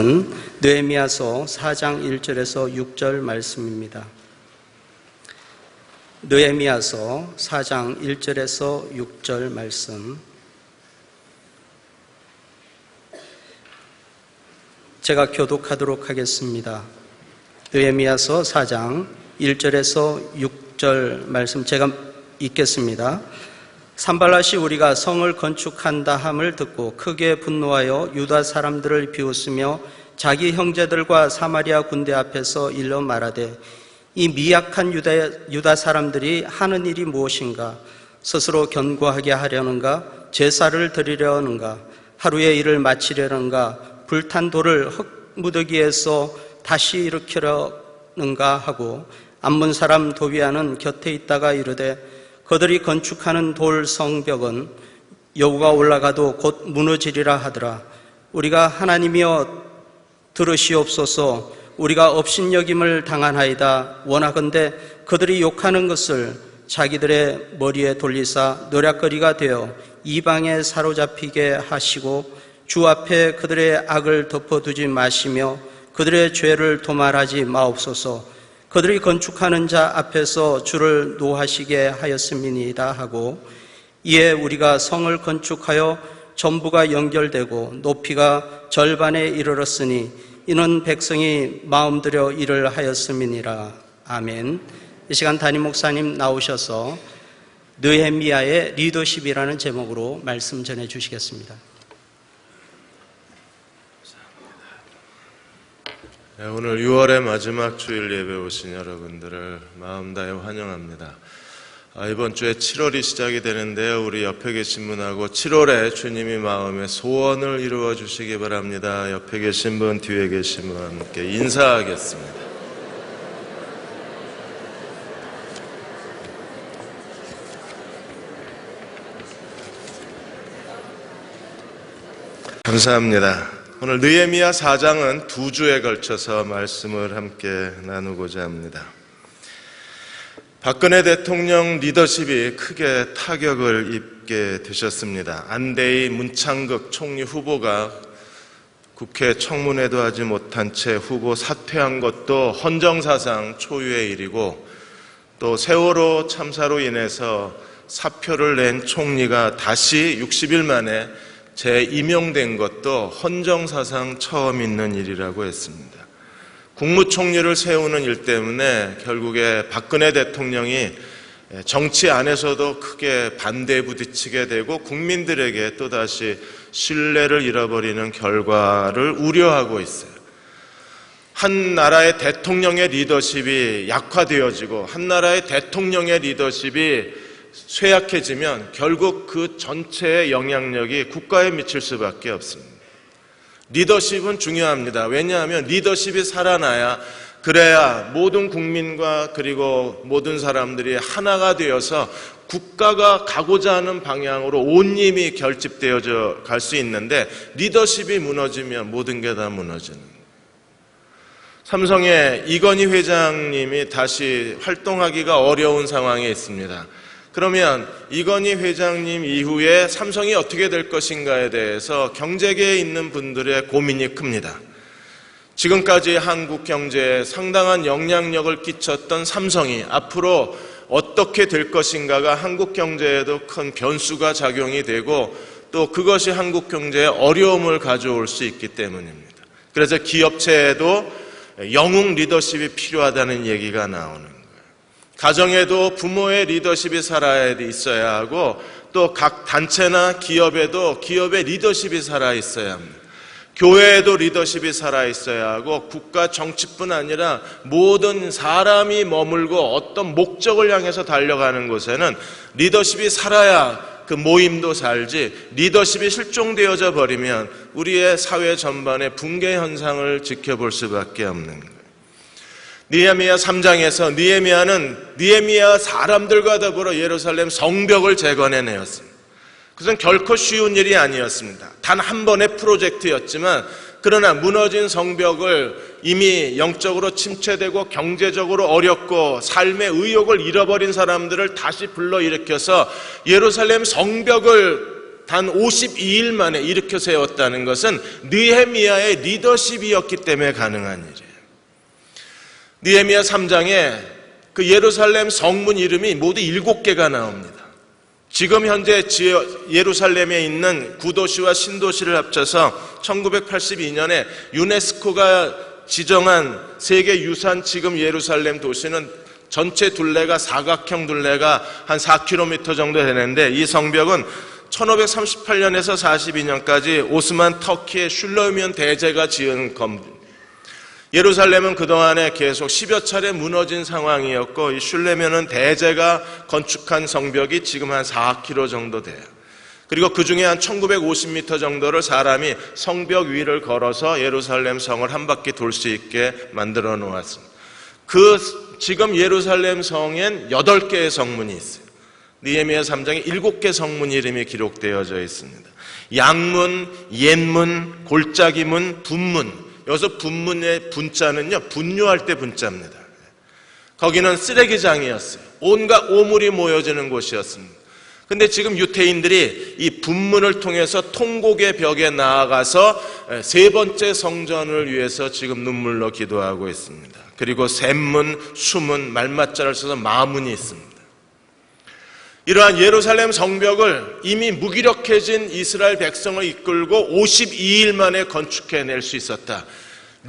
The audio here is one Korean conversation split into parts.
말씀은 느헤미야서 4장 1절에서 6절 말씀입니다. 느헤미야서 4장 1절에서 6절 말씀, 제가 교독하도록 하겠습니다. 느헤미야서 4장 1절에서 6절 말씀 제가 읽겠습니다. 산발랏이 우리가 성을 건축한다 함을 듣고 크게 분노하여 유다 사람들을 비웃으며 자기 형제들과 사마리아 군대 앞에서 일러 말하되 이 미약한 유다 사람들이 하는 일이 무엇인가? 스스로 견고하게 하려는가? 제사를 드리려는가? 하루의 일을 마치려는가? 불탄 돌을 흙무더기에서 다시 일으키려는가 하고 암몬 사람 도비아는 곁에 있다가 이르되 그들이 건축하는 돌 성벽은 여호와가 올라가도 곧 무너지리라 하더라. 우리가 하나님이여 들으시옵소서. 우리가 업신여김을 당하나이다. 원하건대 그들이 욕하는 것을 자기들의 머리에 돌리사 노략거리가 되어 이방에 사로잡히게 하시고 주 앞에 그들의 악을 덮어두지 마시며 그들의 죄를 도말하지 마옵소서. 그들이 건축하는 자 앞에서 주를 노하시게 하였음이니이다 하고 이에 우리가 성을 건축하여 전부가 연결되고 높이가 절반에 이르렀으니 이는 백성이 마음들여 일을 하였음이니라. 아멘. 이 시간 담임 목사님 나오셔서 느헤미야의 리더십이라는 제목으로 말씀 전해 주시겠습니다. 오늘 6월의 마지막 주일 예배 오신 여러분들을 마음 다해 환영합니다. 이번 주에 7월이 시작이 되는데요. 우리 옆에 계신 분하고 7월에 주님이 마음의 소원을 이루어 주시기 바랍니다. 옆에 계신 분, 뒤에 계신 분께 인사하겠습니다. 감사합니다. 오늘 느헤미야 4장은 2주에 걸쳐서 말씀을 함께 나누고자 합니다. 박근혜 대통령 리더십이 크게 타격을 입게 되셨습니다. 안대희 문창극 총리 후보가 국회 청문회도 하지 못한 채 후보 사퇴한 것도 헌정사상 초유의 일이고 또 세월호 참사로 인해서 사표를 낸 총리가 다시 60일 만에 재임용된 것도 헌정사상 처음 있는 일이라고 했습니다. 국무총리를 세우는 일 때문에 결국에 박근혜 대통령이 정치 안에서도 크게 반대에 부딪히게 되고 국민들에게 또다시 신뢰를 잃어버리는 결과를 우려하고 있어요. 한 나라의 대통령의 리더십이 약화되어지고 한 나라의 대통령의 리더십이 쇠약해지면 결국 그 전체의 영향력이 국가에 미칠 수밖에 없습니다. 리더십은 중요합니다. 왜냐하면 리더십이 살아나야 그래야 모든 국민과 그리고 모든 사람들이 하나가 되어서 국가가 가고자 하는 방향으로 온 힘이 결집되어져 갈 수 있는데 리더십이 무너지면 모든 게 다 무너지는 거예요. 삼성의 이건희 회장님이 다시 활동하기가 어려운 상황에 있습니다. 그러면 이건희 회장님 이후에 삼성이 어떻게 될 것인가에 대해서 경제계에 있는 분들의 고민이 큽니다. 지금까지 한국 경제에 상당한 영향력을 끼쳤던 삼성이 앞으로 어떻게 될 것인가가 한국 경제에도 큰 변수가 작용이 되고 또 그것이 한국 경제에 어려움을 가져올 수 있기 때문입니다. 그래서 기업체에도 영웅 리더십이 필요하다는 얘기가 나오는 거예요. 가정에도 부모의 리더십이 살아야 있어야 하고 또 각 단체나 기업에도 기업의 리더십이 살아 있어야 합니다. 교회에도 리더십이 살아 있어야 하고 국가 정치뿐 아니라 모든 사람이 머물고 어떤 목적을 향해서 달려가는 곳에는 리더십이 살아야 그 모임도 살지 리더십이 실종되어져 버리면 우리의 사회 전반의 붕괴 현상을 지켜볼 수밖에 없는 거예요. 느헤미야 3장에서 느헤미야 사람들과 더불어 예루살렘 성벽을 재건해내었습니다. 그것은 결코 쉬운 일이 아니었습니다. 단 한 번의 프로젝트였지만 그러나 무너진 성벽을 이미 영적으로 침체되고 경제적으로 어렵고 삶의 의욕을 잃어버린 사람들을 다시 불러일으켜서 예루살렘 성벽을 단 52일 만에 일으켜 세웠다는 것은 느헤미야의 리더십이었기 때문에 가능한 일이에요. 느헤미야 3장에 그 예루살렘 성문 이름이 모두 7개가 나옵니다. 지금 현재 예루살렘에 있는 구도시와 신도시를 합쳐서 1982년에 유네스코가 지정한 세계유산 지금 예루살렘 도시는 전체 둘레가 사각형 둘레가 한 4km 정도 되는데, 이 성벽은 1538년에서 42년까지 오스만 터키의 슐레면 대제가 지은 건물. 예루살렘은 그동안에 계속 10여 차례 무너진 상황이었고, 이 슐레면은 대제가 건축한 성벽이 지금 한 4km 정도 돼요. 그리고 그 중에 한 1950m 정도를 사람이 성벽 위를 걸어서 예루살렘 성을 한 바퀴 돌 수 있게 만들어 놓았습니다. 지금 예루살렘 성엔 8개의 성문이 있어요. 느헤미야 3장에 7개 성문 이름이 기록되어져 있습니다. 양문, 옛문, 골짜기문, 분문. 여기서 분문의 분자는요, 분유할 때 분자입니다. 거기는 쓰레기장이었어요. 온갖 오물이 모여지는 곳이었습니다. 근데 지금 유태인들이 이 분문을 통해서 통곡의 벽에 나아가서 3번째 성전을 위해서 지금 눈물로 기도하고 있습니다. 그리고 샘문, 수문, 말맞자를 써서 마문이 있습니다. 이러한 예루살렘 성벽을 이미 무기력해진 이스라엘 백성을 이끌고 52일 만에 건축해낼 수 있었다.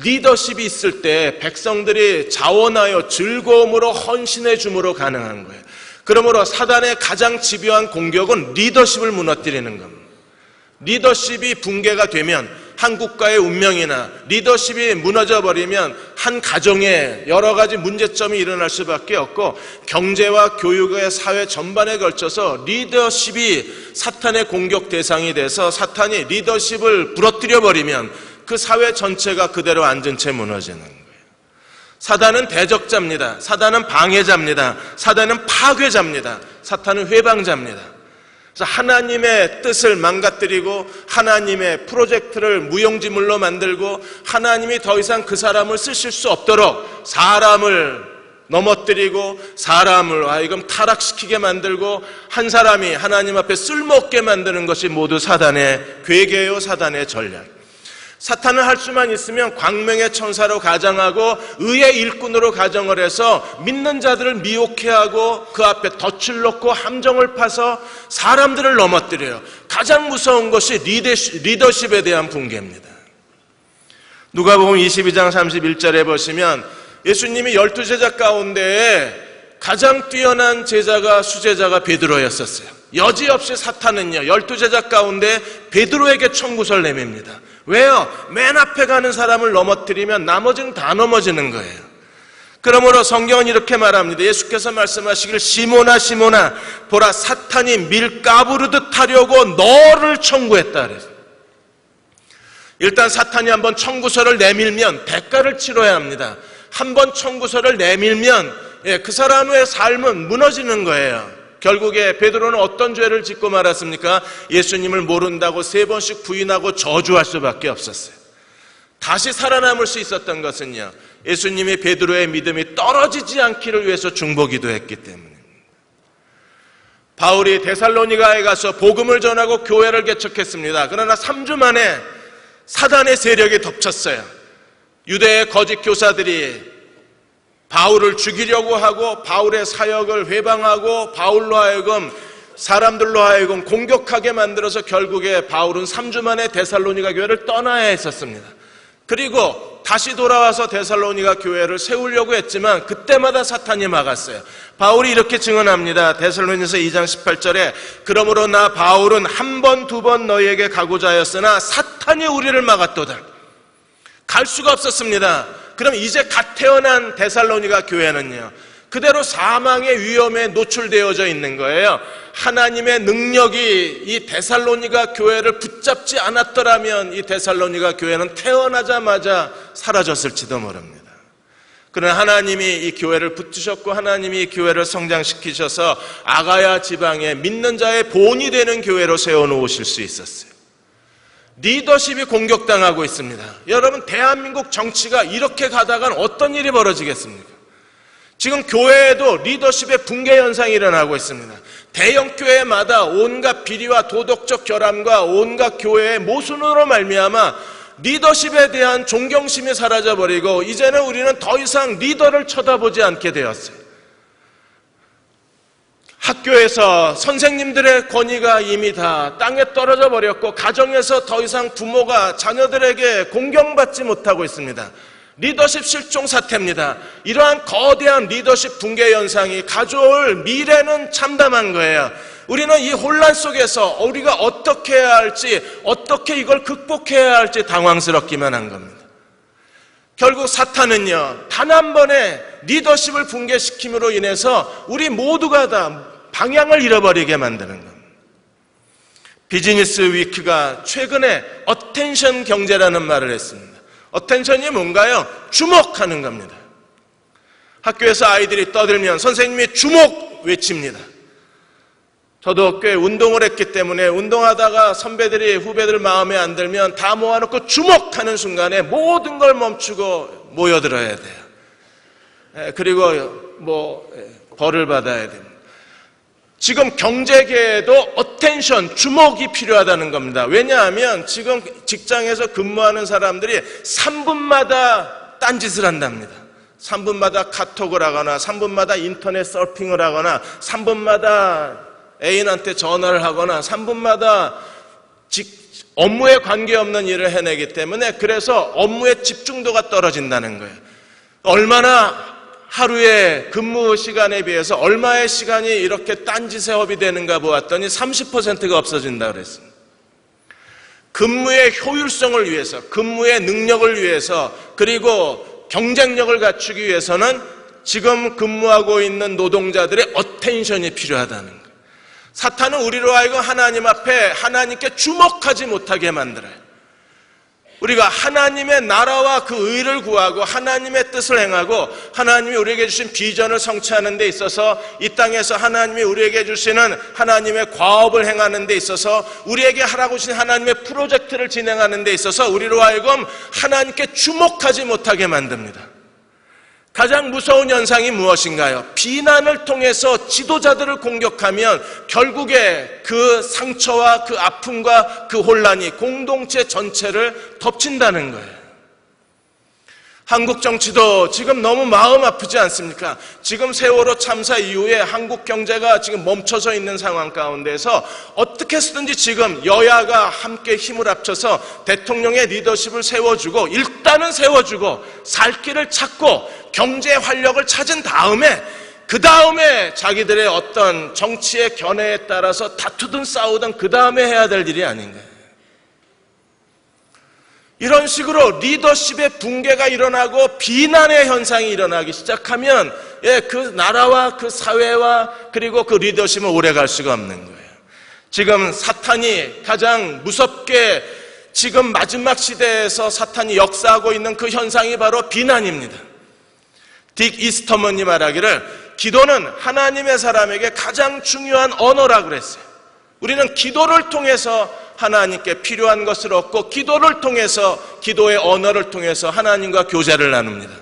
리더십이 있을 때 백성들이 자원하여 즐거움으로 헌신해 줌으로 가능한 거예요. 그러므로 사단의 가장 집요한 공격은 리더십을 무너뜨리는 겁니다. 리더십이 붕괴가 되면 한 국가의 운명이나 리더십이 무너져버리면 한 가정에 여러 가지 문제점이 일어날 수밖에 없고, 경제와 교육의 사회 전반에 걸쳐서 리더십이 사탄의 공격 대상이 돼서 사탄이 리더십을 부러뜨려버리면 그 사회 전체가 그대로 앉은 채 무너지는 거예요. 사단은 대적자입니다. 사단은 방해자입니다. 사단은 파괴자입니다. 사탄은 회방자입니다. 그래서 하나님의 뜻을 망가뜨리고 하나님의 프로젝트를 무용지물로 만들고 하나님이 더 이상 그 사람을 쓰실 수 없도록 사람을 넘어뜨리고 사람을 하여금 타락시키게 만들고 한 사람이 하나님 앞에 쓸모없게 만드는 것이 모두 사단의 괴계요, 사단의 전략. 사탄은 할 수만 있으면 광명의 천사로 가정하고 의의 일꾼으로 가정을 해서 믿는 자들을 미혹해 하고 그 앞에 덫을 놓고 함정을 파서 사람들을 넘어뜨려요. 가장 무서운 것이 리더십에 대한 붕괴입니다. 누가복음 22장 31절에 보시면 예수님이 12제자 가운데 가장 뛰어난 제자가 수제자가 베드로였었어요. 여지없이 사탄은요 12제자 가운데 베드로에게 청구서를 내밉니다. 왜요? 맨 앞에 가는 사람을 넘어뜨리면 나머지는 다 넘어지는 거예요. 그러므로 성경은 이렇게 말합니다. 예수께서 말씀하시기를 시몬아 시몬아 보라 사탄이 밀 까부르듯 하려고 너를 청구했다 그랬어요. 일단 사탄이 한번 청구서를 내밀면 대가를 치러야 합니다. 한번 청구서를 내밀면 그 사람의 삶은 무너지는 거예요. 결국에 베드로는 어떤 죄를 짓고 말았습니까? 예수님을 모른다고 3번씩 부인하고 저주할 수밖에 없었어요. 다시 살아남을 수 있었던 것은요, 예수님이 베드로의 믿음이 떨어지지 않기를 위해서 중보기도 했기 때문입니다. 바울이 데살로니가에 가서 복음을 전하고 교회를 개척했습니다. 그러나 3주 만에 사단의 세력이 덮쳤어요. 유대의 거짓 교사들이 바울을 죽이려고 하고 바울의 사역을 회방하고 바울로 하여금 사람들로 하여금 공격하게 만들어서 결국에 바울은 3주 만에 데살로니가 교회를 떠나야 했었습니다. 그리고 다시 돌아와서 데살로니가 교회를 세우려고 했지만 그때마다 사탄이 막았어요. 바울이 이렇게 증언합니다. 데살로니가서 2장 18절에 그러므로 나 바울은 한 번, 2번 너희에게 가고자 하였으나 사탄이 우리를 막았도다. 갈 수가 없었습니다. 그럼 이제 갓 태어난 데살로니가 교회는요, 그대로 사망의 위험에 노출되어져 있는 거예요. 하나님의 능력이 이 데살로니가 교회를 붙잡지 않았더라면 이 데살로니가 교회는 태어나자마자 사라졌을지도 모릅니다. 그러나 하나님이 이 교회를 붙드셨고 하나님이 이 교회를 성장시키셔서 아가야 지방에 믿는 자의 본이 되는 교회로 세워놓으실 수 있었어요. 리더십이 공격당하고 있습니다. 여러분, 대한민국 정치가 이렇게 가다간 어떤 일이 벌어지겠습니까? 지금 교회에도 리더십의 붕괴 현상이 일어나고 있습니다. 대형 교회마다 온갖 비리와 도덕적 결함과 온갖 교회의 모순으로 말미암아 리더십에 대한 존경심이 사라져버리고 이제는 우리는 더 이상 리더를 쳐다보지 않게 되었어요. 학교에서 선생님들의 권위가 이미 다 땅에 떨어져 버렸고 가정에서 더 이상 부모가 자녀들에게 공경받지 못하고 있습니다. 리더십 실종 사태입니다. 이러한 거대한 리더십 붕괴 현상이 가져올 미래는 참담한 거예요. 우리는 이 혼란 속에서 우리가 어떻게 해야 할지, 어떻게 이걸 극복해야 할지 당황스럽기만 한 겁니다. 결국 사탄은요, 단 한 번의 리더십을 붕괴시킴으로 인해서 우리 모두가 다 방향을 잃어버리게 만드는 겁니다. 비즈니스 위크가 최근에 어텐션 경제라는 말을 했습니다. 어텐션이 뭔가요? 주목하는 겁니다. 학교에서 아이들이 떠들면 선생님이 주목 외칩니다. 저도 꽤 운동을 했기 때문에 운동하다가 선배들이 후배들 마음에 안 들면 다 모아놓고 주목하는 순간에 모든 걸 멈추고 모여들어야 돼요. 그리고 벌을 받아야 됩니다. 지금 경제계에도 어텐션, 주목이 필요하다는 겁니다. 왜냐하면 지금 직장에서 근무하는 사람들이 3분마다 딴짓을 한답니다. 3분마다 카톡을 하거나 3분마다 인터넷 서핑을 하거나 3분마다 애인한테 전화를 하거나 3분마다 업무에 관계없는 일을 해내기 때문에 그래서 업무의 집중도가 떨어진다는 거예요. 얼마나 하루의 근무 시간에 비해서 얼마의 시간이 이렇게 딴짓에 허비되는가 보았더니 30%가 없어진다고 그랬습니다. 근무의 효율성을 위해서, 근무의 능력을 위해서, 그리고 경쟁력을 갖추기 위해서는 지금 근무하고 있는 노동자들의 어텐션이 필요하다는 거예요. 사탄은 우리로 하여금 하나님 앞에 하나님께 주목하지 못하게 만들어요. 우리가 하나님의 나라와 그 의를 구하고 하나님의 뜻을 행하고 하나님이 우리에게 주신 비전을 성취하는 데 있어서 이 땅에서 하나님이 우리에게 주시는 하나님의 과업을 행하는 데 있어서 우리에게 하라고 주신 하나님의 프로젝트를 진행하는 데 있어서 우리로 하여금 하나님께 주목하지 못하게 만듭니다. 가장 무서운 현상이 무엇인가요? 비난을 통해서 지도자들을 공격하면 결국에 그 상처와 그 아픔과 그 혼란이 공동체 전체를 덮친다는 거예요. 한국 정치도 지금 너무 마음 아프지 않습니까? 지금 세월호 참사 이후에 한국 경제가 지금 멈춰서 있는 상황 가운데서 어떻게 해서든지 지금 여야가 함께 힘을 합쳐서 대통령의 리더십을 세워주고 일단은 세워주고 살 길을 찾고 경제 활력을 찾은 다음에 그 다음에 자기들의 어떤 정치의 견해에 따라서 다투든 싸우든 그 다음에 해야 될 일이 아닌가요? 이런 식으로 리더십의 붕괴가 일어나고 비난의 현상이 일어나기 시작하면 그 나라와 그 사회와 그리고 그 리더십은 오래 갈 수가 없는 거예요. 지금 사탄이 가장 무섭게 지금 마지막 시대에서 사탄이 역사하고 있는 그 현상이 바로 비난입니다. 딕 이스터먼이 말하기를 기도는 하나님의 사람에게 가장 중요한 언어라고 그랬어요. 우리는 기도를 통해서 하나님께 필요한 것을 얻고 기도를 통해서 기도의 언어를 통해서 하나님과 교제를 나눕니다.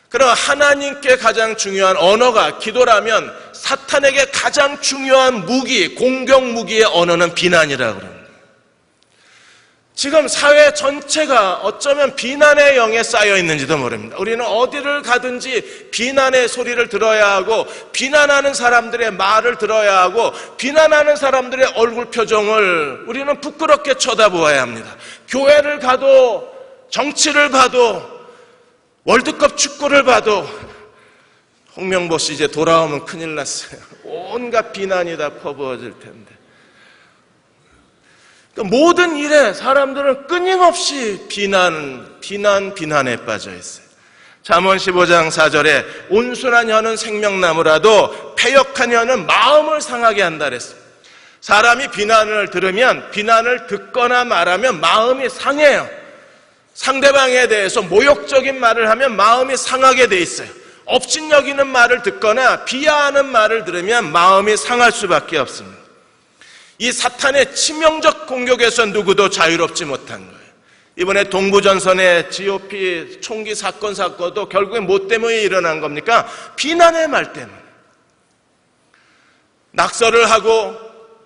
그럼 하나님께 가장 중요한 언어가 기도라면 사탄에게 가장 중요한 무기, 공격 무기의 언어는 비난이라고 합니다. 지금 사회 전체가 어쩌면 비난의 영에 쌓여 있는지도 모릅니다. 우리는 어디를 가든지 비난의 소리를 들어야 하고 비난하는 사람들의 말을 들어야 하고 비난하는 사람들의 얼굴 표정을 우리는 부끄럽게 쳐다보아야 합니다. 교회를 가도 정치를 봐도 월드컵 축구를 봐도 홍명보 씨 이제 돌아오면 큰일 났어요. 온갖 비난이 다 퍼부어질 텐데. 모든 일에 사람들은 끊임없이 비난에 빠져 있어요. 잠언 15장 4절에 온순한 혀는 생명나무라도 패역한 혀는 마음을 상하게 한다 그랬어요. 사람이 비난을 들으면 비난을 듣거나 말하면 마음이 상해요. 상대방에 대해서 모욕적인 말을 하면 마음이 상하게 돼 있어요. 업신여기는 말을 듣거나 비하하는 말을 들으면 마음이 상할 수밖에 없습니다. 이 사탄의 치명적 공격에서 누구도 자유롭지 못한 거예요. 이번에 동부전선의 GOP 총기 사건도 결국에 뭐 때문에 일어난 겁니까? 비난의 말 때문에. 낙서를 하고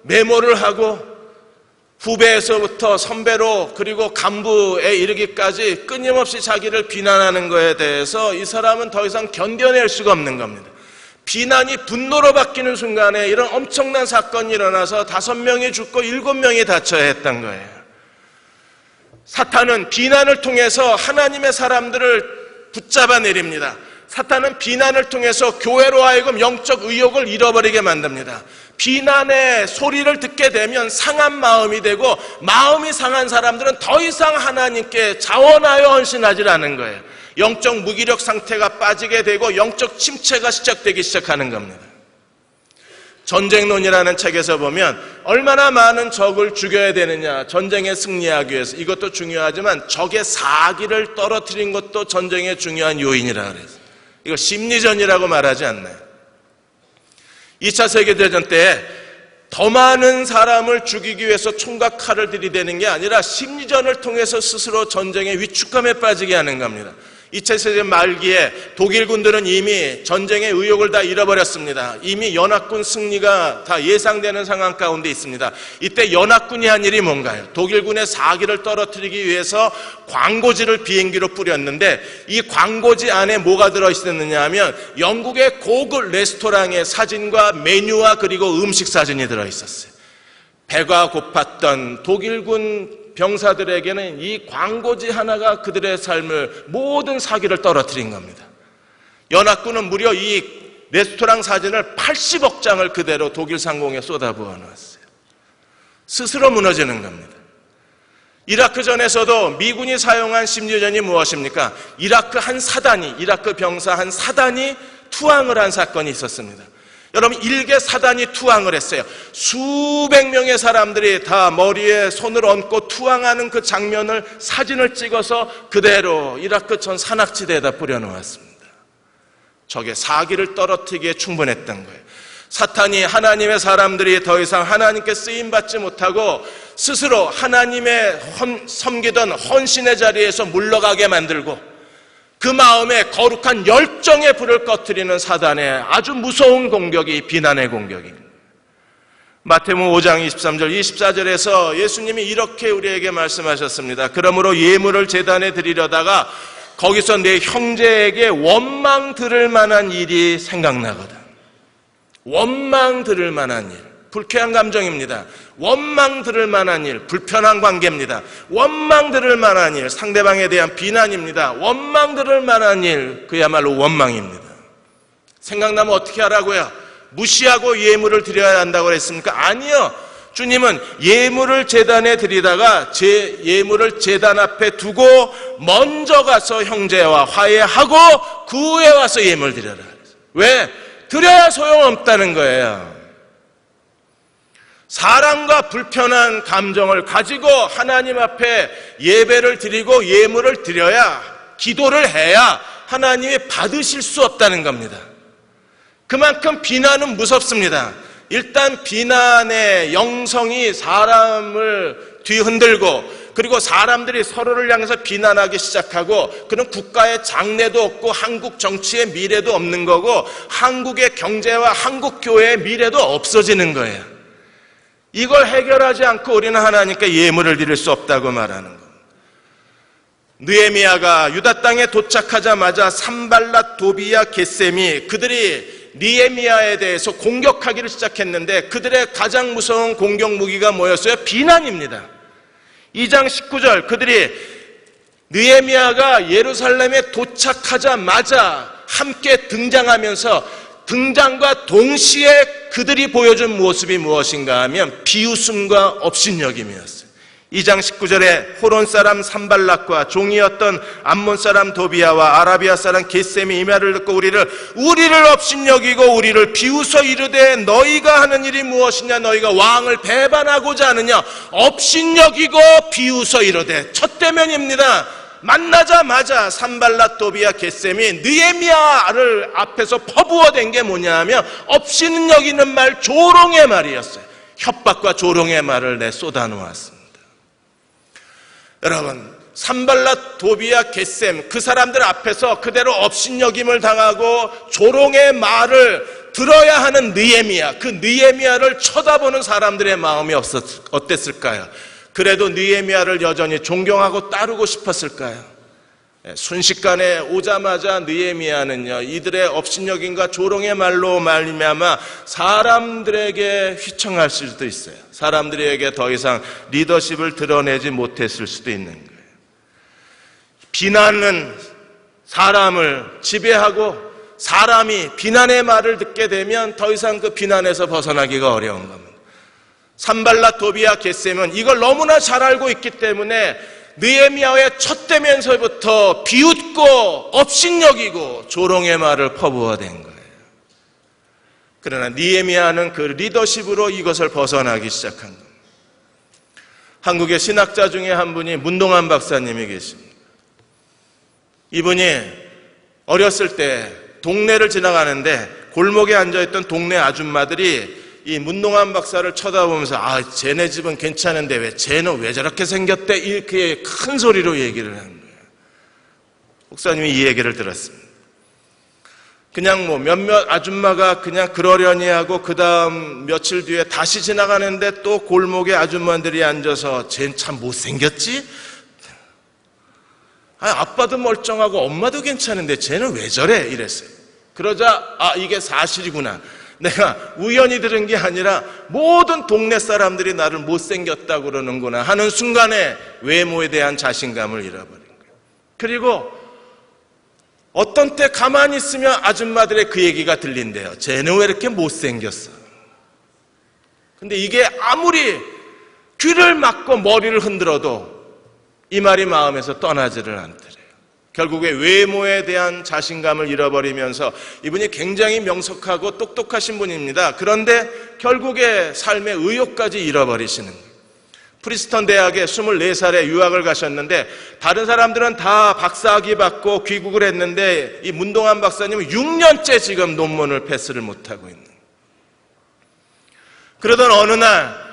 메모를 하고 후배에서부터 선배로 그리고 간부에 이르기까지 끊임없이 자기를 비난하는 것에 대해서 이 사람은 더 이상 견뎌낼 수가 없는 겁니다. 비난이 분노로 바뀌는 순간에 이런 엄청난 사건이 일어나서 5명이 죽고 7명이 다쳐야 했던 거예요. 사탄은 비난을 통해서 하나님의 사람들을 붙잡아 내립니다. 사탄은 비난을 통해서 교회로 하여금 영적 의욕을 잃어버리게 만듭니다. 비난의 소리를 듣게 되면 상한 마음이 되고, 마음이 상한 사람들은 더 이상 하나님께 자원하여 헌신하지 않는 거예요. 영적 무기력 상태가 빠지게 되고 영적 침체가 시작되기 시작하는 겁니다. 전쟁론이라는 책에서 보면 얼마나 많은 적을 죽여야 되느냐, 전쟁에 승리하기 위해서. 이것도 중요하지만 적의 사기를 떨어뜨린 것도 전쟁의 중요한 요인이라 그래서 이거 심리전이라고 말하지 않나요? 2차 세계대전 때 더 많은 사람을 죽이기 위해서 총과 칼을 들이대는 게 아니라 심리전을 통해서 스스로 전쟁의 위축감에 빠지게 하는 겁니다. 2차 세계대전 말기에 독일 군들은 이미 전쟁의 의욕을 다 잃어버렸습니다. 이미 연합군 승리가 다 예상되는 상황 가운데 있습니다. 이때 연합군이 한 일이 뭔가요? 독일군의 사기를 떨어뜨리기 위해서 광고지를 비행기로 뿌렸는데 이 광고지 안에 뭐가 들어있었느냐 하면 영국의 고급 레스토랑의 사진과 메뉴와 그리고 음식 사진이 들어있었어요. 배가 고팠던 독일군 병사들에게는 이 광고지 하나가 그들의 삶을, 모든 사기를 떨어뜨린 겁니다. 연합군은 무려 이 레스토랑 사진을 80억 장을 그대로 독일 상공에 쏟아부어 놓았어요. 스스로 무너지는 겁니다. 이라크전에서도 미군이 사용한 심리전이 무엇입니까? 이라크 병사 한 사단이 투항을 한 사건이 있었습니다. 여러분, 일개 사단이 투항을 했어요. 수백 명의 사람들이 다 머리에 손을 얹고 투항하는 그 장면을 사진을 찍어서 그대로 이라크 전 산악지대에다 뿌려놓았습니다. 적의 사기를 떨어뜨리기에 충분했던 거예요. 사탄이 하나님의 사람들이 더 이상 하나님께 쓰임받지 못하고 스스로 하나님의 섬기던 헌신의 자리에서 물러가게 만들고 그 마음에 거룩한 열정의 불을 꺼뜨리는 사단의 아주 무서운 공격이 비난의 공격입니다. 마태복음 5장 23절 24절에서 예수님이 이렇게 우리에게 말씀하셨습니다. 그러므로 예물을 제단에 드리려다가 거기서 내 형제에게 원망 들을 만한 일이 생각나거든. 원망 들을 만한 일, 불쾌한 감정입니다. 원망 들을 만한 일, 불편한 관계입니다. 원망 들을 만한 일, 상대방에 대한 비난입니다. 원망 들을 만한 일, 그야말로 원망입니다. 생각나면 어떻게 하라고요? 무시하고 예물을 드려야 한다고 그랬습니까? 아니요. 주님은 예물을 제단에 드리다가 예물을 제단 앞에 두고 먼저 가서 형제와 화해하고 그 후에 와서 예물 드려라. 왜? 드려야 소용없다는 거예요. 사랑과 불편한 감정을 가지고 하나님 앞에 예배를 드리고 예물을 드려야, 기도를 해야 하나님이 받으실 수 없다는 겁니다. 그만큼 비난은 무섭습니다. 일단 비난의 영성이 사람을 뒤흔들고, 그리고 사람들이 서로를 향해서 비난하기 시작하고, 그런 국가의 장래도 없고 한국 정치의 미래도 없는 거고 한국의 경제와 한국 교회의 미래도 없어지는 거예요. 이걸 해결하지 않고 우리는 하나님께 예물을 드릴 수 없다고 말하는 겁니다. 느헤미야가 유다 땅에 도착하자마자 산발랏, 도비야, 겟셈이 그들이 느헤미야에 대해서 공격하기를 시작했는데 그들의 가장 무서운 공격 무기가 뭐였어요? 비난입니다. 2장 19절, 그들이 느헤미야가 예루살렘에 도착하자마자 함께 등장하면서 등장과 동시에 그들이 보여준 모습이 무엇인가 하면 비웃음과 업신여김이었어요. 2장 19절에 호론 사람 산발락과 종이었던 암몬 사람 도비야와 아라비아 사람 겟셈이 이 말을 듣고 우리를 업신여기고 우리를 비웃어 이르되 너희가 하는 일이 무엇이냐? 너희가 왕을 배반하고자 하느냐? 업신여기고 비웃어 이르되. 첫 대면입니다. 만나자마자 산발랏, 도비야, 겟셈이 느헤미야를 앞에서 퍼부어댄 게 뭐냐 하면 업신여기는 말, 조롱의 말이었어요. 협박과 조롱의 말을 쏟아놓았습니다. 여러분, 산발랏, 도비아, 겟셈 그 사람들 앞에서 그대로 업신여김을 당하고 조롱의 말을 들어야 하는 느헤미야, 그 느헤미야를 쳐다보는 사람들의 마음이 어땠을까요? 그래도 느헤미야를 여전히 존경하고 따르고 싶었을까요? 순식간에 오자마자 느헤미야는요, 이들의 업신여김과 조롱의 말로 말미암아 사람들에게 휘청할 수도 있어요. 사람들에게 더 이상 리더십을 드러내지 못했을 수도 있는 거예요. 비난은 사람을 지배하고 사람이 비난의 말을 듣게 되면 더 이상 그 비난에서 벗어나기가 어려운 겁니다. 산발랏, 도비아, 겟셈은 이걸 너무나 잘 알고 있기 때문에 느헤미야의 첫 대면서부터 비웃고 업신여기고 조롱의 말을 퍼부어댄 거예요. 그러나 느헤미야는 그 리더십으로 이것을 벗어나기 시작한 겁니다. 한국의 신학자 중에 한 분이 문동환 박사님이 계십니다. 이분이 어렸을 때 동네를 지나가는데 골목에 앉아있던 동네 아줌마들이 이 문동환 박사를 쳐다보면서 쟤네 집은 괜찮은데 왜 쟤는 왜 저렇게 생겼대? 이렇게 큰 소리로 얘기를 하는 거예요. 목사님이 이 얘기를 들었습니다. 그냥 뭐 몇몇 아줌마가 그냥 그러려니 하고 그 다음 며칠 뒤에 다시 지나가는데 또 골목에 아줌마들이 앉아서 쟤는 참 못생겼지? 아빠도 멀쩡하고 엄마도 괜찮은데 쟤는 왜 저래? 이랬어요. 그러자 이게 사실이구나. 내가 우연히 들은 게 아니라 모든 동네 사람들이 나를 못생겼다고 그러는구나 하는 순간에 외모에 대한 자신감을 잃어버린 거예요. 그리고 어떤 때 가만히 있으면 아줌마들의 그 얘기가 들린대요. 쟤는 왜 이렇게 못생겼어? 근데 이게 아무리 귀를 막고 머리를 흔들어도 이 말이 마음에서 떠나지를 않더래요. 결국에 외모에 대한 자신감을 잃어버리면서 이분이 굉장히 명석하고 똑똑하신 분입니다. 그런데 결국에 삶의 의욕까지 잃어버리시는 거예요. 프리스턴 대학에 24살에 유학을 가셨는데 다른 사람들은 다 박사학위 받고 귀국을 했는데 이 문동환 박사님은 6년째 지금 논문을 패스를 못하고 있는 거예요. 그러던 어느 날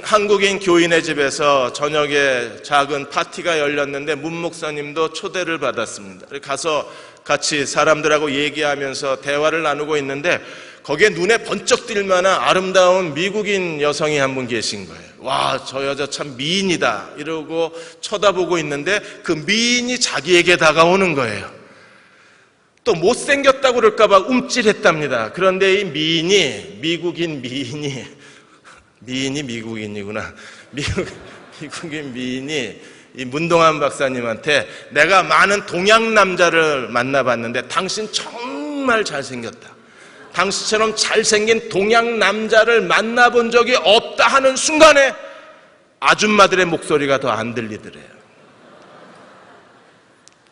한국인 교인의 집에서 저녁에 작은 파티가 열렸는데 문 목사님도 초대를 받았습니다. 가서 같이 사람들하고 얘기하면서 대화를 나누고 있는데 거기에 눈에 번쩍 띌 만한 아름다운 미국인 여성이 한 분 계신 거예요. 와, 저 여자 참 미인이다 이러고 쳐다보고 있는데 그 미인이 자기에게 다가오는 거예요. 또 못생겼다고 그럴까 봐 움찔했답니다. 그런데 이 미국인 미국인이구나. 미국인 미인이 이 문동환 박사님한테 내가 많은 동양 남자를 만나봤는데 당신 정말 잘생겼다. 당신처럼 잘생긴 동양 남자를 만나본 적이 없다 하는 순간에 아줌마들의 목소리가 더 안 들리더래요.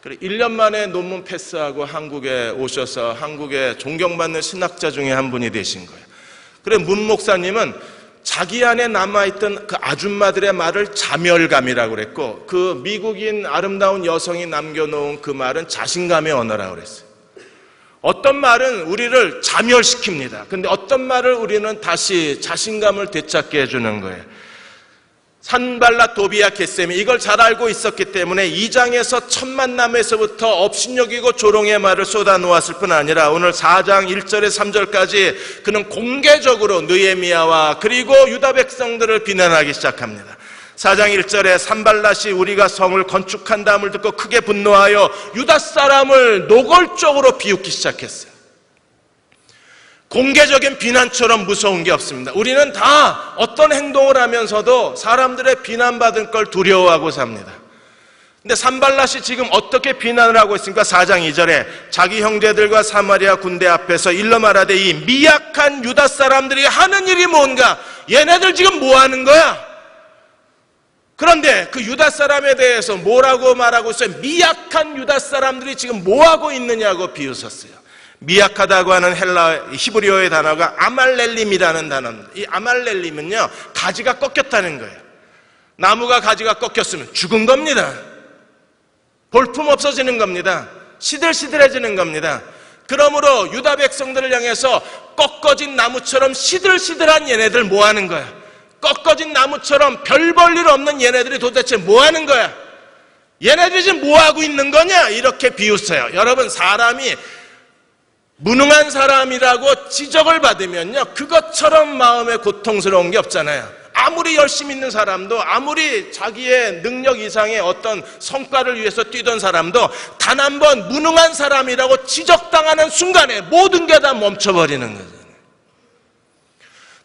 그래 1년 만에 논문 패스하고 한국에 오셔서 한국에 존경받는 신학자 중에 한 분이 되신 거예요. 그래 문 목사님은 자기 안에 남아있던 그 아줌마들의 말을 자멸감이라고 그랬고 그 미국인 아름다운 여성이 남겨놓은 그 말은 자신감의 언어라고 그랬어요. 어떤 말은 우리를 자멸시킵니다. 근데 어떤 말을 우리는 다시 자신감을 되찾게 해주는 거예요. 산발랏, 도비아, 겟셈이 이걸 잘 알고 있었기 때문에 2장에서 첫 만남에서부터 업신여기고 조롱의 말을 쏟아놓았을 뿐 아니라 오늘 4장 1절에서 3절까지 그는 공개적으로 느헤미야와 그리고 유다 백성들을 비난하기 시작합니다. 4장 1절에 산발랏이 우리가 성을 건축한다음을 듣고 크게 분노하여 유다 사람을 노골적으로 비웃기 시작했어요. 공개적인 비난처럼 무서운 게 없습니다. 우리는 다 어떤 행동을 하면서도 사람들의 비난받을 걸 두려워하고 삽니다. 근데 산발랏이 지금 어떻게 비난을 하고 있습니까? 4장 2절에 자기 형제들과 사마리아 군대 앞에서 일러 말하되 이 미약한 유다 사람들이 하는 일이 뭔가? 얘네들 지금 뭐 하는 거야? 그런데 그 유다 사람에 대해서 뭐라고 말하고 있어요? 미약한 유다 사람들이 지금 뭐 하고 있느냐고 비웃었어요. 미약하다고 하는 히브리어의 단어가 아말렐림이라는 단어입니다. 이 아말렐림은요, 가지가 꺾였다는 거예요. 나무가 가지가 꺾였으면 죽은 겁니다. 볼품 없어지는 겁니다. 시들시들해지는 겁니다. 그러므로 유다 백성들을 향해서 꺾어진 나무처럼 시들시들한 얘네들 뭐 하는 거야? 꺾어진 나무처럼 별 볼 일 없는 얘네들이 도대체 뭐 하는 거야? 얘네들이 지금 뭐하고 있는 거냐? 이렇게 비웃어요. 여러분, 사람이 무능한 사람이라고 지적을 받으면요, 그것처럼 마음에 고통스러운 게 없잖아요. 아무리 열심히 있는 사람도, 아무리 자기의 능력 이상의 어떤 성과를 위해서 뛰던 사람도 단 한 번 무능한 사람이라고 지적당하는 순간에 모든 게 다 멈춰버리는 거잖아요.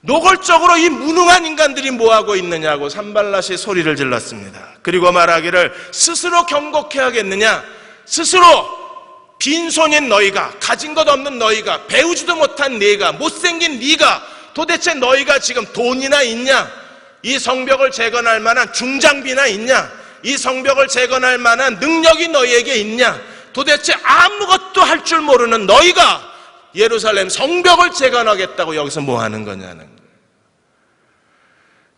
노골적으로 이 무능한 인간들이 뭐하고 있느냐고 산발랏이 소리를 질렀습니다. 그리고 말하기를, 스스로 경고해야겠느냐? 스스로 빈손인 너희가, 가진 것 없는 너희가, 배우지도 못한 네가, 못생긴 네가, 도대체 너희가 지금 돈이나 있냐? 이 성벽을 재건할 만한 중장비나 있냐? 이 성벽을 재건할 만한 능력이 너희에게 있냐? 도대체 아무것도 할 줄 모르는 너희가 예루살렘 성벽을 재건하겠다고 여기서 뭐 하는 거냐는 거예요.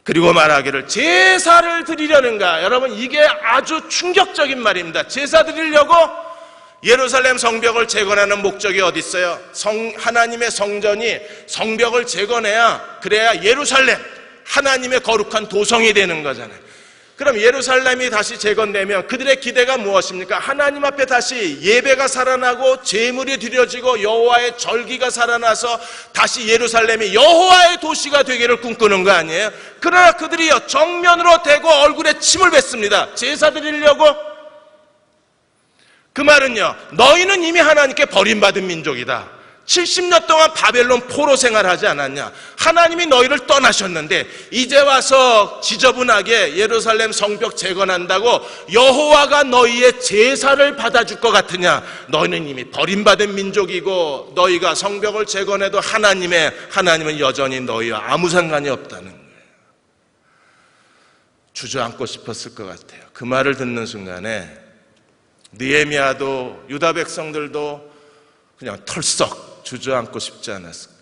그리고 말하기를, 제사를 드리려는가? 여러분, 이게 아주 충격적인 말입니다. 제사 드리려고 예루살렘 성벽을 재건하는 목적이 어디 있어요? 하나님의 성전이 성벽을 재건해야, 그래야 예루살렘, 하나님의 거룩한 도성이 되는 거잖아요. 그럼 예루살렘이 다시 재건되면 그들의 기대가 무엇입니까? 하나님 앞에 다시 예배가 살아나고 제물이 드려지고 여호와의 절기가 살아나서 다시 예루살렘이 여호와의 도시가 되기를 꿈꾸는 거 아니에요? 그러나 그들이요, 정면으로 대고 얼굴에 침을 뱉습니다. 제사 드리려고? 그 말은요, 너희는 이미 하나님께 버림받은 민족이다. 70년 동안 바벨론 포로 생활하지 않았냐? 하나님이 너희를 떠나셨는데 이제 와서 지저분하게 예루살렘 성벽 재건한다고 여호와가 너희의 제사를 받아줄 것 같으냐? 너희는 이미 버림받은 민족이고 너희가 성벽을 재건해도 하나님은 여전히 너희와 아무 상관이 없다는 거예요. 주저앉고 싶었을 것 같아요. 그 말을 듣는 순간에 느헤미야도 유다 백성들도 그냥 털썩 주저앉고 싶지 않았을까.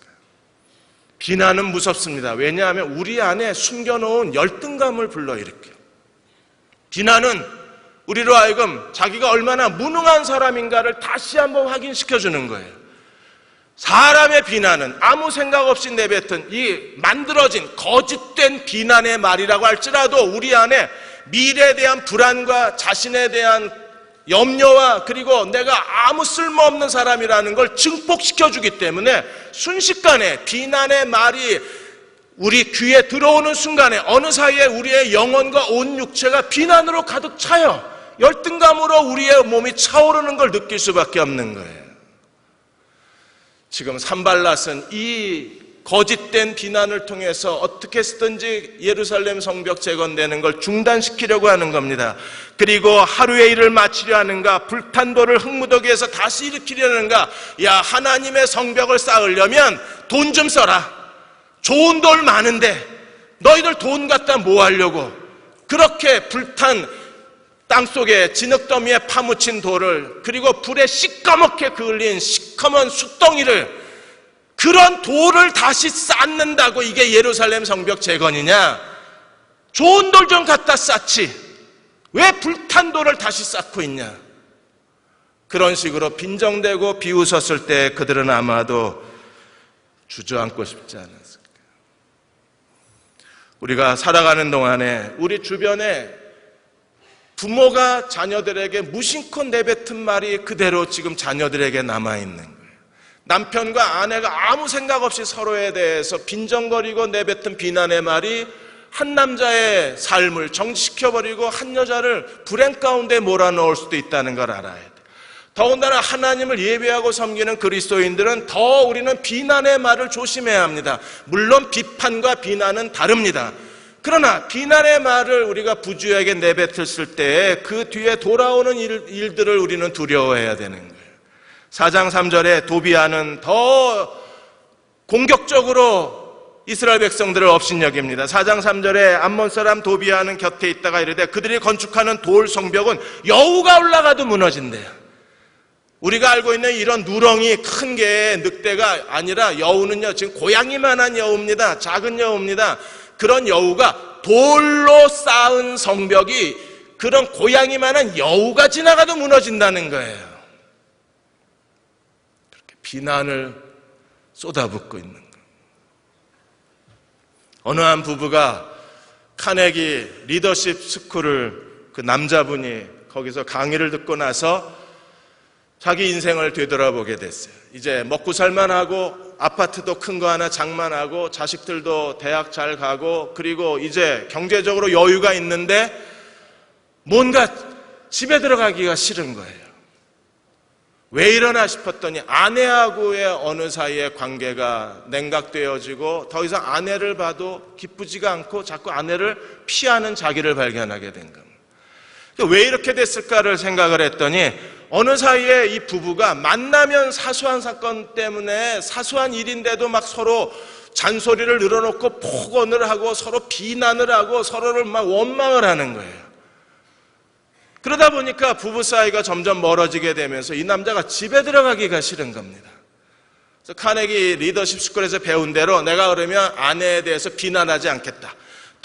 비난은 무섭습니다. 왜냐하면 우리 안에 숨겨놓은 열등감을 불러일으켜요. 비난은 우리로 하여금 자기가 얼마나 무능한 사람인가를 다시 한번 확인시켜주는 거예요. 사람의 비난은 아무 생각 없이 내뱉은 이 만들어진 거짓된 비난의 말이라고 할지라도 우리 안에 미래에 대한 불안과 자신에 대한 염려와 그리고 내가 아무 쓸모없는 사람이라는 걸 증폭시켜주기 때문에 순식간에 비난의 말이 우리 귀에 들어오는 순간에 어느 사이에 우리의 영혼과 온 육체가 비난으로 가득 차요. 열등감으로 우리의 몸이 차오르는 걸 느낄 수밖에 없는 거예요. 지금 산발랏은 이 거짓된 비난을 통해서 어떻게 해서든지 예루살렘 성벽 재건되는 걸 중단시키려고 하는 겁니다. 그리고 하루의 일을 마치려 하는가? 불탄 돌을 흙무더기에서 다시 일으키려는가? 야, 하나님의 성벽을 쌓으려면 돈 좀 써라. 좋은 돌 많은데 너희들 돈 갖다 뭐 하려고? 그렇게 불탄 땅속에 진흙더미에 파묻힌 돌을, 그리고 불에 시꺼멓게 그을린 시커먼 숯덩이를, 그런 돌을 다시 쌓는다고 이게 예루살렘 성벽 재건이냐? 좋은 돌 좀 갖다 쌓지 왜 불탄 돌을 다시 쌓고 있냐? 그런 식으로 빈정대고 비웃었을 때 그들은 아마도 주저앉고 싶지 않았을까. 우리가 살아가는 동안에 우리 주변에 부모가 자녀들에게 무심코 내뱉은 말이 그대로 지금 자녀들에게 남아있는 거예요. 남편과 아내가 아무 생각 없이 서로에 대해서 빈정거리고 내뱉은 비난의 말이 한 남자의 삶을 정지시켜버리고 한 여자를 불행 가운데 몰아넣을 수도 있다는 걸 알아야 돼요. 더군다나 하나님을 예배하고 섬기는 그리스도인들은 더 우리는 비난의 말을 조심해야 합니다. 물론 비판과 비난은 다릅니다. 그러나 비난의 말을 우리가 부주의하게 내뱉었을 때 그 뒤에 돌아오는 일들을 우리는 두려워해야 되는 거예요. 4장 3절에 도비아는 더 공격적으로 이스라엘 백성들을 업신여깁니다. 4장 3절에 암몬 사람 도비아는 곁에 있다가 이르되 그들이 건축하는 돌 성벽은 여우가 올라가도 무너진대요. 우리가 알고 있는 이런 누렁이 큰 게 늑대가 아니라 여우는요, 지금 고양이만한 여우입니다. 작은 여우입니다. 그런 여우가 돌로 쌓은 성벽이 그런 고양이만한 여우가 지나가도 무너진다는 거예요. 그렇게 비난을 쏟아붓고 있는 거예요. 어느 한 부부가 카네기 리더십 스쿨을 그 남자분이 거기서 강의를 듣고 나서 자기 인생을 되돌아보게 됐어요. 이제 먹고 살만하고 아파트도 큰 거 하나 장만하고 자식들도 대학 잘 가고 그리고 이제 경제적으로 여유가 있는데 뭔가 집에 들어가기가 싫은 거예요. 왜 이러나 싶었더니 아내하고의 어느 사이의 관계가 냉각되어지고 더 이상 아내를 봐도 기쁘지가 않고 자꾸 아내를 피하는 자기를 발견하게 된 겁니다. 왜 이렇게 됐을까를 생각을 했더니 어느 사이에 이 부부가 만나면 사소한 사건 때문에 사소한 일인데도 막 서로 잔소리를 늘어놓고 폭언을 하고 서로 비난을 하고 서로를 막 원망을 하는 거예요. 그러다 보니까 부부 사이가 점점 멀어지게 되면서 이 남자가 집에 들어가기가 싫은 겁니다. 그래서 카네기 리더십 스쿨에서 배운 대로 내가 그러면 아내에 대해서 비난하지 않겠다.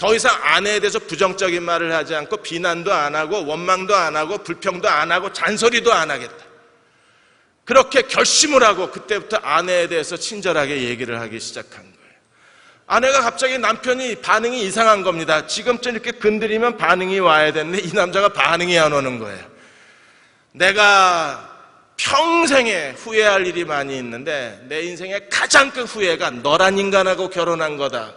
더 이상 아내에 대해서 부정적인 말을 하지 않고 비난도 안 하고 원망도 안 하고 불평도 안 하고 잔소리도 안 하겠다. 그렇게 결심을 하고 그때부터 아내에 대해서 친절하게 얘기를 하기 시작한 거예요. 아내가 갑자기 남편이 반응이 이상한 겁니다. 지금쯤 이렇게 건드리면 반응이 와야 되는데 이 남자가 반응이 안 오는 거예요. 내가 평생에 후회할 일이 많이 있는데 내 인생의 가장 큰 후회가 너란 인간하고 결혼한 거다.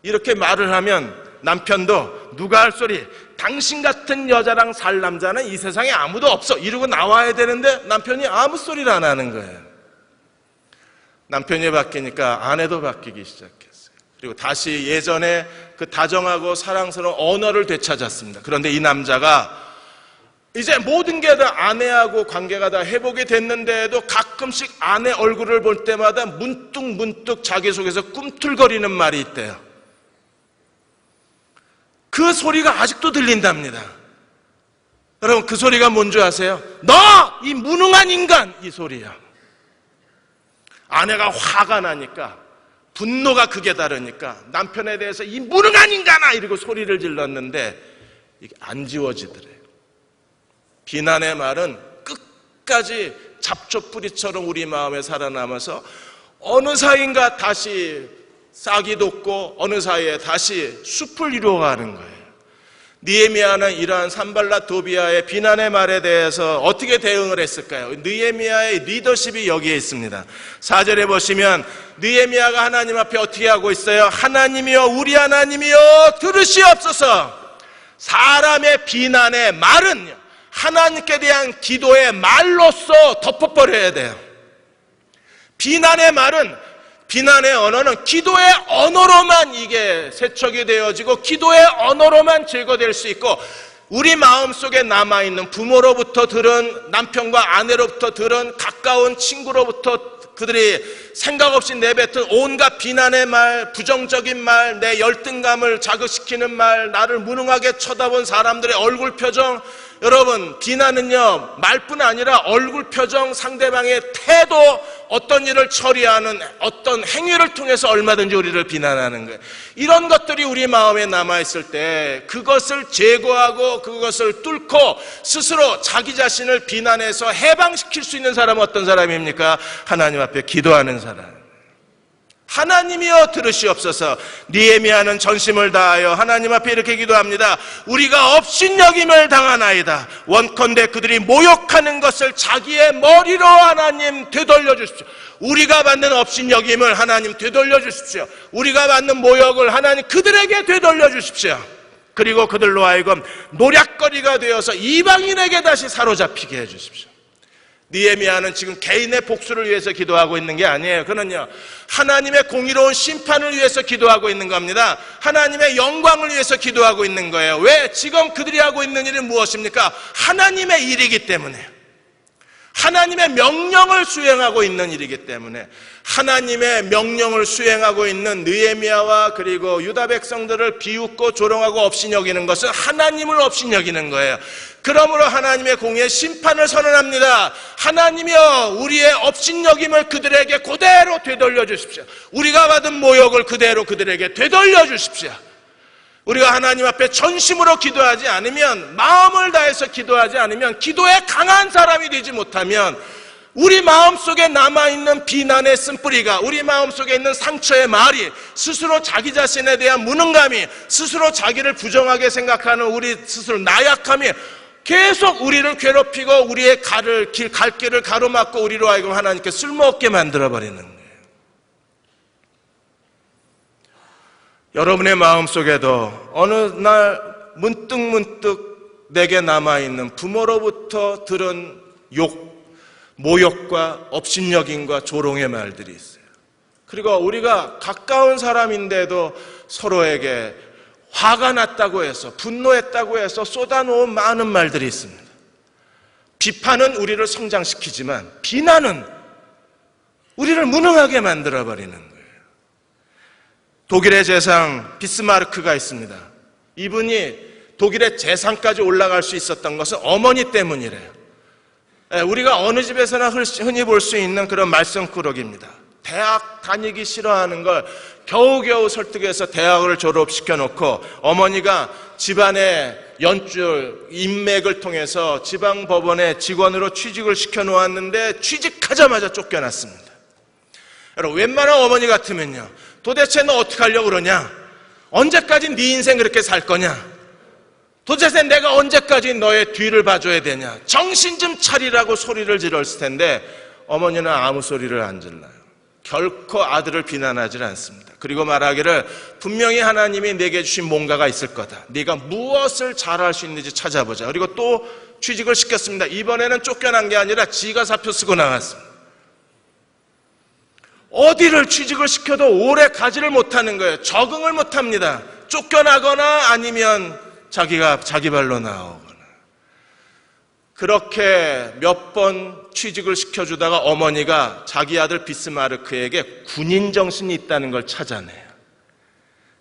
이렇게 말을 하면 남편도 누가 할 소리, 당신 같은 여자랑 살 남자는 이 세상에 아무도 없어 이러고 나와야 되는데 남편이 아무 소리를 안 하는 거예요. 남편이 바뀌니까 아내도 바뀌기 시작했어요. 그리고 다시 예전에 그 다정하고 사랑스러운 언어를 되찾았습니다. 그런데 이 남자가 이제 모든 게 다 아내하고 관계가 다 회복이 됐는데도 가끔씩 아내 얼굴을 볼 때마다 문득 자기 속에서 꿈틀거리는 말이 있대요. 그 소리가 아직도 들린답니다. 여러분 그 소리가 뭔지 아세요? 너! 이 무능한 인간! 이 소리야. 아내가 화가 나니까 분노가 극에 다르니까 남편에 대해서 이 무능한 인간아! 이러고 소리를 질렀는데 이게 안 지워지더래요. 비난의 말은 끝까지 잡초뿌리처럼 우리 마음에 살아남아서 어느 사이인가 다시 싹이 돋고 어느 사이에 다시 숲을 이루어가는 거예요. 느헤미야는 이러한 산발랏 도비아의 비난의 말에 대해서 어떻게 대응을 했을까요? 느헤미야의 리더십이 여기에 있습니다. 4절에 보시면 느헤미야가 하나님 앞에 어떻게 하고 있어요? 하나님이여 우리 하나님이여 들으시옵소서. 사람의 비난의 말은 하나님께 대한 기도의 말로써 덮어버려야 돼요. 비난의 말은 비난의 언어는 기도의 언어로만 이게 세척이 되어지고 기도의 언어로만 제거될 수 있고 우리 마음속에 남아있는 부모로부터 들은 남편과 아내로부터 들은 가까운 친구로부터 그들이 생각 없이 내뱉은 온갖 비난의 말, 부정적인 말, 내 열등감을 자극시키는 말, 나를 무능하게 쳐다본 사람들의 얼굴 표정. 여러분 비난은요 말뿐 아니라 얼굴 표정, 상대방의 태도, 어떤 일을 처리하는 어떤 행위를 통해서 얼마든지 우리를 비난하는 거예요. 이런 것들이 우리 마음에 남아있을 때 그것을 제거하고 그것을 뚫고 스스로 자기 자신을 비난해서 해방시킬 수 있는 사람은 어떤 사람입니까? 하나님 앞에 기도하는 사람. 하나님이여 들으시옵소서. 느헤미야는 전심을 다하여 하나님 앞에 이렇게 기도합니다. 우리가 업신여김을 당하나이다. 원컨대 그들이 모욕하는 것을 자기의 머리로 하나님 되돌려 주십시오. 우리가 받는 업신여김을 하나님 되돌려 주십시오. 우리가 받는 모욕을 하나님 그들에게 되돌려 주십시오. 그리고 그들로 하여금 노략거리가 되어서 이방인에게 다시 사로잡히게 해 주십시오. 느헤미야는 지금 개인의 복수를 위해서 기도하고 있는 게 아니에요. 그는요 하나님의 공의로운 심판을 위해서 기도하고 있는 겁니다. 하나님의 영광을 위해서 기도하고 있는 거예요. 왜? 지금 그들이 하고 있는 일은 무엇입니까? 하나님의 일이기 때문에, 하나님의 명령을 수행하고 있는 일이기 때문에 하나님의 명령을 수행하고 있는 느헤미야와 그리고 유다 백성들을 비웃고 조롱하고 업신여기는 것은 하나님을 업신여기는 거예요. 그러므로 하나님의 공의의 심판을 선언합니다. 하나님이여 우리의 업신여김을 그들에게 그대로 되돌려 주십시오. 우리가 받은 모욕을 그대로 그들에게 되돌려 주십시오. 우리가 하나님 앞에 전심으로 기도하지 않으면, 마음을 다해서 기도하지 않으면, 기도에 강한 사람이 되지 못하면 우리 마음속에 남아있는 비난의 쓴뿌리가, 우리 마음속에 있는 상처의 말이, 스스로 자기 자신에 대한 무능감이, 스스로 자기를 부정하게 생각하는 우리 스스로 나약함이 계속 우리를 괴롭히고 우리의 갈 길을 가로막고 우리로 하여금 하나님께 쓸모없게 만들어버리는 거예요. 여러분의 마음속에도 어느 날 문득 내게 남아있는 부모로부터 들은 모욕과 업신여김과 조롱의 말들이 있어요. 그리고 우리가 가까운 사람인데도 서로에게 화가 났다고 해서, 분노했다고 해서 쏟아놓은 많은 말들이 있습니다. 비판은 우리를 성장시키지만 비난은 우리를 무능하게 만들어버리는 거예요. 독일의 재상 비스마르크가 있습니다. 이분이 독일의 재상까지 올라갈 수 있었던 것은 어머니 때문이래요. 우리가 어느 집에서나 흔히 볼 수 있는 그런 말썽꾸러기입니다. 대학 다니기 싫어하는 걸 겨우겨우 설득해서 대학을 졸업시켜 놓고 어머니가 집안의 연줄, 인맥을 통해서 지방법원의 직원으로 취직을 시켜 놓았는데 취직하자마자 쫓겨났습니다. 여러분, 웬만한 어머니 같으면요, 도대체 너 어떻게 하려고 그러냐? 언제까지 네 인생 그렇게 살 거냐? 도대체 내가 언제까지 너의 뒤를 봐줘야 되냐? 정신 좀 차리라고 소리를 질렀을 텐데 어머니는 아무 소리를 안 질러요. 결코 아들을 비난하지 않습니다. 그리고 말하기를 분명히 하나님이 내게 주신 뭔가가 있을 거다. 네가 무엇을 잘할 수 있는지 찾아보자. 그리고 또 취직을 시켰습니다. 이번에는 쫓겨난 게 아니라 지가 사표 쓰고 나왔습니다. 어디를 취직을 시켜도 오래 가지를 못하는 거예요. 적응을 못합니다. 쫓겨나거나 아니면 자기가 자기 발로 나오거나. 그렇게 몇 번 취직을 시켜주다가 어머니가 자기 아들 비스마르크에게 군인 정신이 있다는 걸 찾아내요.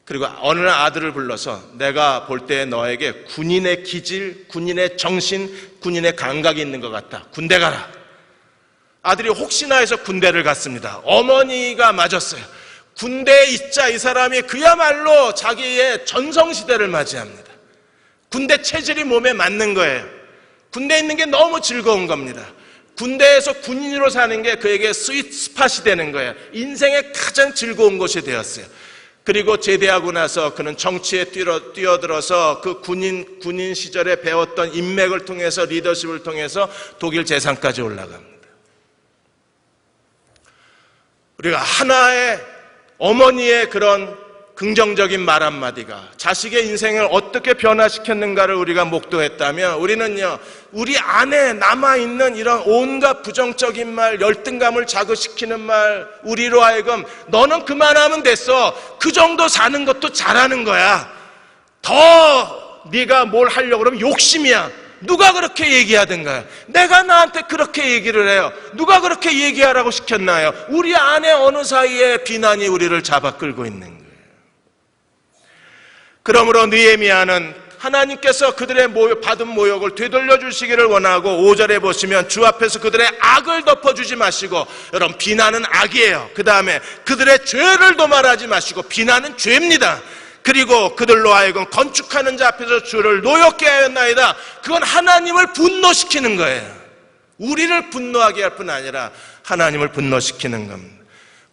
그리고 어느 날 아들을 불러서 내가 볼 때 너에게 군인의 기질, 군인의 정신, 군인의 감각이 있는 것 같다. 군대 가라. 아들이 혹시나 해서 군대를 갔습니다. 어머니가 맞았어요. 군대에 있자 이 사람이 그야말로 자기의 전성시대를 맞이합니다. 군대 체질이 몸에 맞는 거예요. 군대에 있는 게 너무 즐거운 겁니다. 군대에서 군인으로 사는 게 그에게 스윗 스팟이 되는 거예요. 인생의 가장 즐거운 곳이 되었어요. 그리고 제대하고 나서 그는 정치에 뛰어들어서 그 군인 시절에 배웠던 인맥을 통해서, 리더십을 통해서 독일 재상까지 올라갑니다. 우리가 하나의 어머니의 그런 긍정적인 말 한마디가 자식의 인생을 어떻게 변화시켰는가를 우리가 목도했다면 우리는요, 우리 안에 남아있는 이런 온갖 부정적인 말, 열등감을 자극시키는 말, 우리로 하여금 너는 그만하면 됐어. 그 정도 사는 것도 잘하는 거야. 더 네가 뭘 하려고 그러면 욕심이야. 누가 그렇게 얘기하든가요? 내가 나한테 그렇게 얘기를 해요. 누가 그렇게 얘기하라고 시켰나요? 우리 안에 어느 사이에 비난이 우리를 잡아 끌고 있는 거예요. 그러므로 느헤미야는 하나님께서 그들의 받은 모욕을 되돌려 주시기를 원하고 5절에 보시면 주 앞에서 그들의 악을 덮어주지 마시고, 여러분, 비난은 악이에요. 그 다음에 그들의 죄를 도말하지 마시고, 비난은 죄입니다. 그리고 그들로 하여금 건축하는 자 앞에서 주를 노엽게 하였나이다. 그건 하나님을 분노시키는 거예요. 우리를 분노하게 할 뿐 아니라 하나님을 분노시키는 겁니다.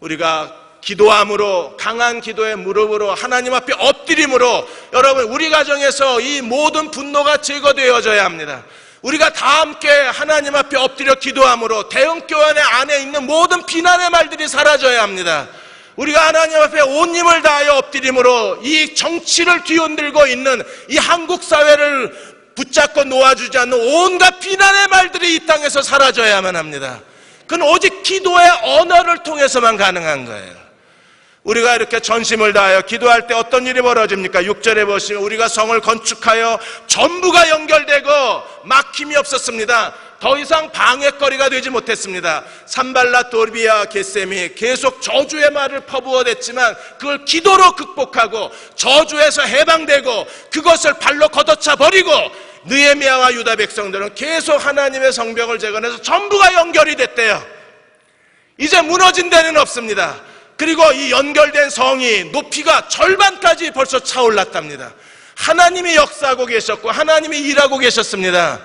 우리가 기도함으로, 강한 기도의 무릎으로 하나님 앞에 엎드림으로, 여러분, 우리 가정에서 이 모든 분노가 제거되어져야 합니다. 우리가 다 함께 하나님 앞에 엎드려 기도함으로 대형교회 안에 있는 모든 비난의 말들이 사라져야 합니다. 우리가 하나님 앞에 온 힘을 다하여 엎드림으로 이 정치를 뒤흔들고 있는 이 한국 사회를 붙잡고 놓아주지 않는 온갖 비난의 말들이 이 땅에서 사라져야만 합니다. 그건 오직 기도의 언어를 통해서만 가능한 거예요. 우리가 이렇게 전심을 다하여 기도할 때 어떤 일이 벌어집니까? 6절에 보시면 우리가 성을 건축하여 전부가 연결되고 막힘이 없었습니다. 더 이상 방해거리가 되지 못했습니다. 산발랏, 도비아, 게셈이 계속 저주의 말을 퍼부어댔지만 그걸 기도로 극복하고 저주에서 해방되고 그것을 발로 걷어차 버리고 느헤미야와 유다 백성들은 계속 하나님의 성벽을 재건해서 전부가 연결이 됐대요. 이제 무너진 데는 없습니다. 그리고 이 연결된 성이 높이가 절반까지 벌써 차올랐답니다. 하나님이 역사하고 계셨고 하나님이 일하고 계셨습니다.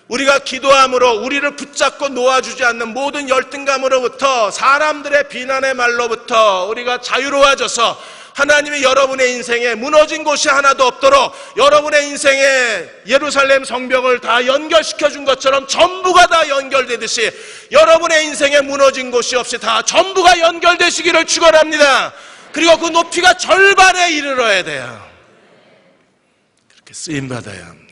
우리가 기도함으로 우리를 붙잡고 놓아주지 않는 모든 열등감으로부터, 사람들의 비난의 말로부터 우리가 자유로워져서 하나님이 여러분의 인생에 무너진 곳이 하나도 없도록 여러분의 인생에 예루살렘 성벽을 다 연결시켜 준 것처럼 전부가 다 연결되듯이 여러분의 인생에 무너진 곳이 없이 다 전부가 연결되시기를 축원합니다. 그리고 그 높이가 절반에 이르러야 돼요. 그렇게 쓰임받아야 합니다.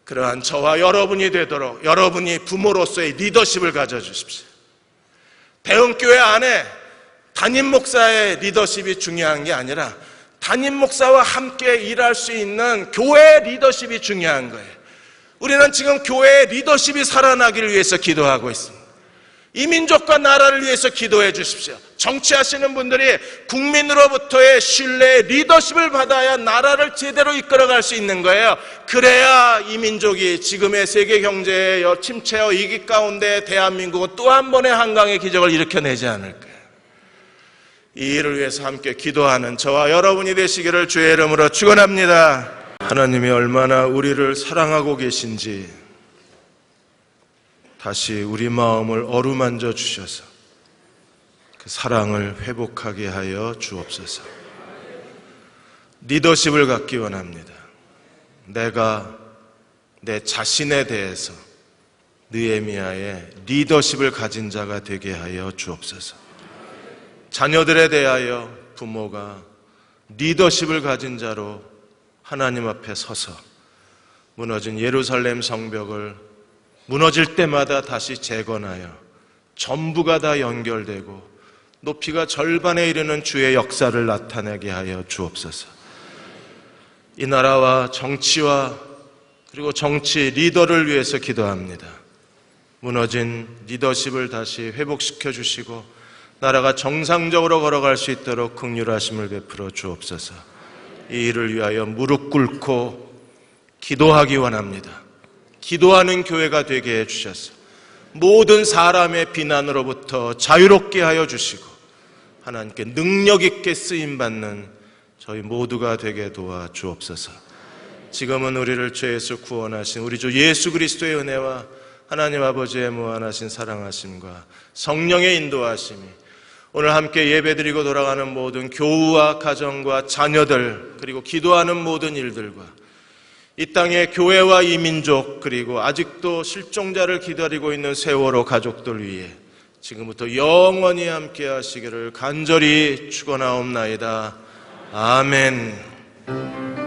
그러한 저와 여러분이 되도록 여러분이 부모로서의 리더십을 가져주십시오. 대흥교회 안에 담임 목사의 리더십이 중요한 게 아니라 담임 목사와 함께 일할 수 있는 교회의 리더십이 중요한 거예요. 우리는 지금 교회의 리더십이 살아나기를 위해서 기도하고 있습니다. 이 민족과 나라를 위해서 기도해 주십시오. 정치하시는 분들이 국민으로부터의 신뢰의 리더십을 받아야 나라를 제대로 이끌어갈 수 있는 거예요. 그래야 이 민족이 지금의 세계 경제의 침체와 위기 가운데 대한민국은 또 한 번의 한강의 기적을 일으켜내지 않을까요? 이 일을 위해서 함께 기도하는 저와 여러분이 되시기를 주의 이름으로 축원합니다. 하나님이 얼마나 우리를 사랑하고 계신지 다시 우리 마음을 어루만져 주셔서 그 사랑을 회복하게 하여 주옵소서. 리더십을 갖기 원합니다. 내가 내 자신에 대해서 느헤미야의 리더십을 가진 자가 되게 하여 주옵소서. 자녀들에 대하여 부모가 리더십을 가진 자로 하나님 앞에 서서 무너진 예루살렘 성벽을 무너질 때마다 다시 재건하여 전부가 다 연결되고 높이가 절반에 이르는 주의 역사를 나타내게 하여 주옵소서. 이 나라와 정치와 그리고 정치 리더를 위해서 기도합니다. 무너진 리더십을 다시 회복시켜 주시고 나라가 정상적으로 걸어갈 수 있도록 긍휼하심을 베풀어 주옵소서. 이 일을 위하여 무릎 꿇고 기도하기 원합니다. 기도하는 교회가 되게 해주셔서 모든 사람의 비난으로부터 자유롭게 하여 주시고 하나님께 능력 있게 쓰임받는 저희 모두가 되게 도와 주옵소서. 지금은 우리를 죄에서 구원하신 우리 주 예수 그리스도의 은혜와 하나님 아버지의 무한하신 사랑하심과 성령의 인도하심이 오늘 함께 예배드리고 돌아가는 모든 교우와 가정과 자녀들 그리고 기도하는 모든 일들과 이 땅의 교회와 이 민족 그리고 아직도 실종자를 기다리고 있는 세월호 가족들 위해 지금부터 영원히 함께 하시기를 간절히 축원하옵나이다. 아멘.